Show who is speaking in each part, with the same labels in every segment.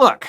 Speaker 1: Look,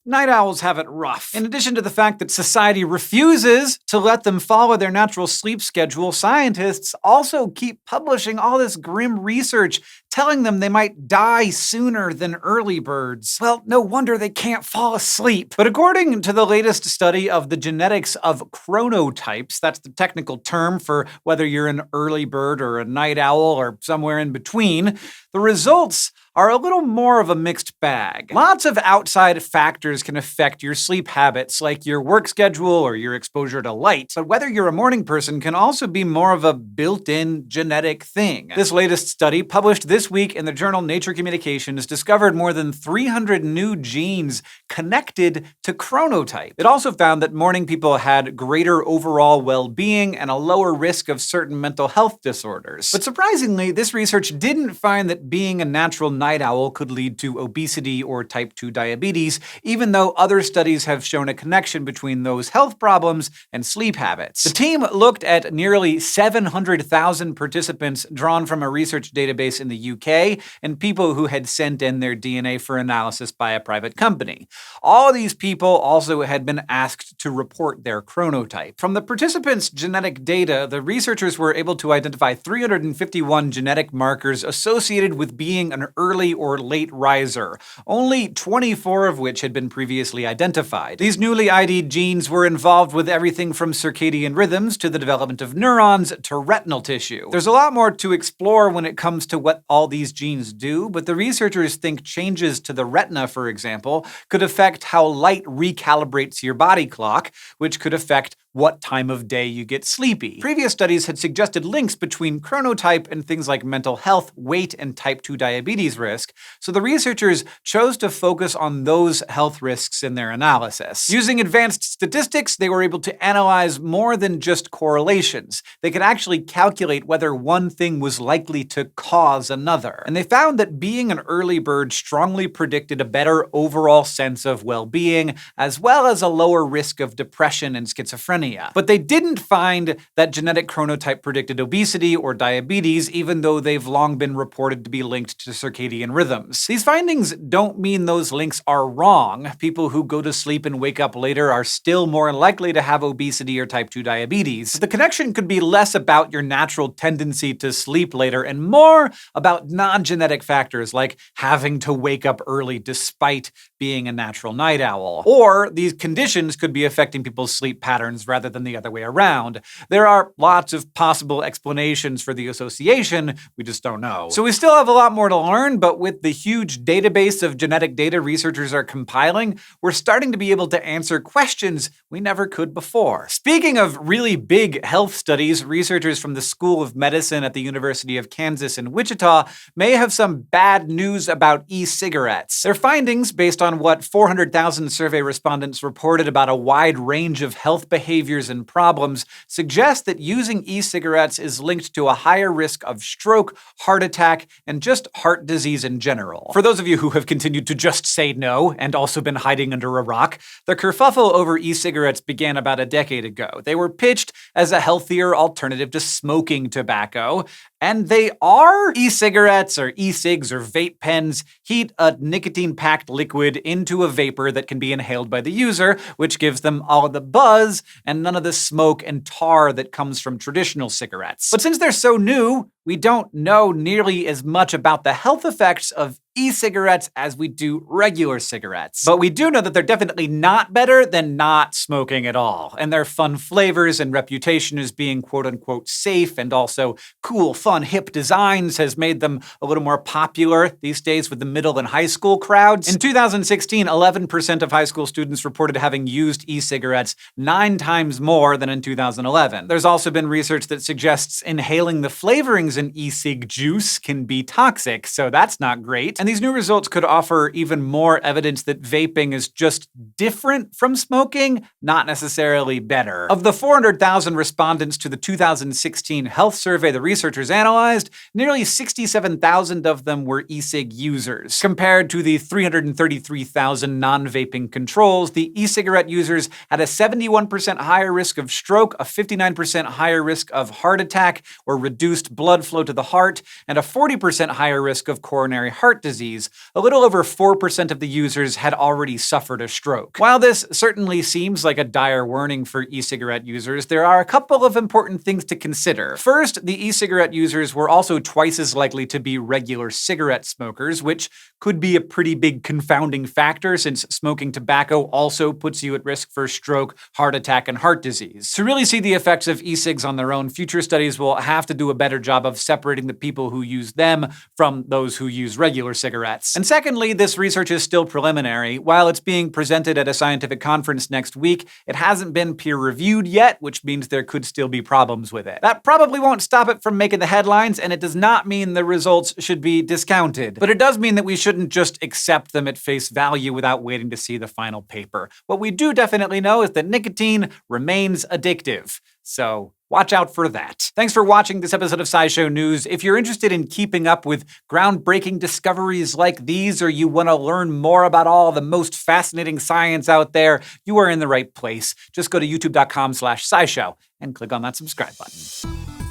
Speaker 1: night owls have it rough. In addition to the fact that society refuses to let them follow their natural sleep schedule, scientists also keep publishing all this grim research telling them they might die sooner than early birds. Well, no wonder they can't fall asleep. But according to the latest study of the genetics of chronotypes, that's the technical term for whether you're an early bird or a night owl or somewhere in between, the results are a little more of a mixed bag. Lots of outside factors can affect your sleep habits, like your work schedule or your exposure to light. But whether you're a morning person can also be more of a built-in genetic thing. This latest study, published this week in the journal Nature Communications, discovered more than 300 new genes connected to chronotype. It also found that morning people had greater overall well-being and a lower risk of certain mental health disorders. But surprisingly, this research didn't find that being a natural night owl could lead to obesity or type 2 diabetes, even though other studies have shown a connection between those health problems and sleep habits. The team looked at nearly 700,000 participants drawn from a research database in the UK and people who had sent in their DNA for analysis by a private company. All these people also had been asked to report their chronotype. From the participants' genetic data, the researchers were able to identify 351 genetic markers associated with being an early or late riser, only 24 of which had been previously identified. These newly ID'd genes were involved with everything from circadian rhythms to the development of neurons to retinal tissue. There's a lot more to explore when it comes to what all these genes do, but the researchers think changes to the retina, for example, could affect how light recalibrates your body clock, which could affect what time of day you get sleepy. Previous studies had suggested links between chronotype and things like mental health, weight, and type 2 diabetes risk, so the researchers chose to focus on those health risks in their analysis. Using advanced statistics, they were able to analyze more than just correlations. They could actually calculate whether one thing was likely to cause another. And they found that being an early bird strongly predicted a better overall sense of well-being, as well as a lower risk of depression and schizophrenia. But they didn't find that genetic chronotype predicted obesity or diabetes, even though they've long been reported to be linked to circadian rhythms. These findings don't mean those links are wrong. People who go to sleep and wake up later are still more likely to have obesity or type 2 diabetes. The connection could be less about your natural tendency to sleep later and more about non-genetic factors like having to wake up early despite being a natural night owl. Or these conditions could be affecting people's sleep patterns rather than the other way around. There are lots of possible explanations for the association, we just don't know. So we still have a lot more to learn, but with the huge database of genetic data researchers are compiling, we're starting to be able to answer questions we never could before. Speaking of really big health studies, researchers from the School of Medicine at the University of Kansas in Wichita may have some bad news about e-cigarettes. Their findings, based on what 400,000 survey respondents reported about a wide range of health behaviors and problems, suggest that using e-cigarettes is linked to a higher risk of stroke, heart attack, and just heart disease in general. For those of you who have continued to just say no and also been hiding under a rock, the kerfuffle over e-cigarettes began about a decade ago. They were pitched as a healthier alternative to smoking tobacco, and they are. E-cigarettes or e-cigs or vape pens heat a nicotine-packed liquid into a vapor that can be inhaled by the user, which gives them all of the buzz and none of the smoke and tar that comes from traditional cigarettes. But since they're so new, we don't know nearly as much about the health effects of e-cigarettes as we do regular cigarettes. But we do know that they're definitely not better than not smoking at all. And their fun flavors and reputation as being quote-unquote safe and also cool, fun, hip designs has made them a little more popular these days with the middle and high school crowds. In 2016, 11% of high school students reported having used e-cigarettes 9 times more than in 2011. There's also been research that suggests inhaling the flavorings in e-cig juice can be toxic, so that's not great. And these new results could offer even more evidence that vaping is just different from smoking, not necessarily better. Of the 400,000 respondents to the 2016 health survey the researchers analyzed, nearly 67,000 of them were e-cig users. Compared to the 333,000 non-vaping controls, the e-cigarette users had a 71% higher risk of stroke, a 59% higher risk of heart attack or reduced blood flow to the heart, and a 40% higher risk of coronary heart disease disease, a little over 4% of the users had already suffered a stroke. While this certainly seems like a dire warning for e-cigarette users, there are a couple of important things to consider. First, the e-cigarette users were also twice as likely to be regular cigarette smokers, which could be a pretty big confounding factor since smoking tobacco also puts you at risk for stroke, heart attack, and heart disease. To really see the effects of e-cigs on their own, future studies will have to do a better job of separating the people who use them from those who use regular cigarettes. And secondly, this research is still preliminary. While it's being presented at a scientific conference next week, it hasn't been peer-reviewed yet, which means there could still be problems with it. That probably won't stop it from making the headlines, and it does not mean the results should be discounted. But it does mean that we shouldn't just accept them at face value without waiting to see the final paper. What we do definitely know is that nicotine remains addictive. So watch out for that. Thanks for watching this episode of SciShow News. If you're interested in keeping up with groundbreaking discoveries like these, or you want to learn more about all the most fascinating science out there, you are in the right place. Just go to youtube.com/SciShow and click on that subscribe button.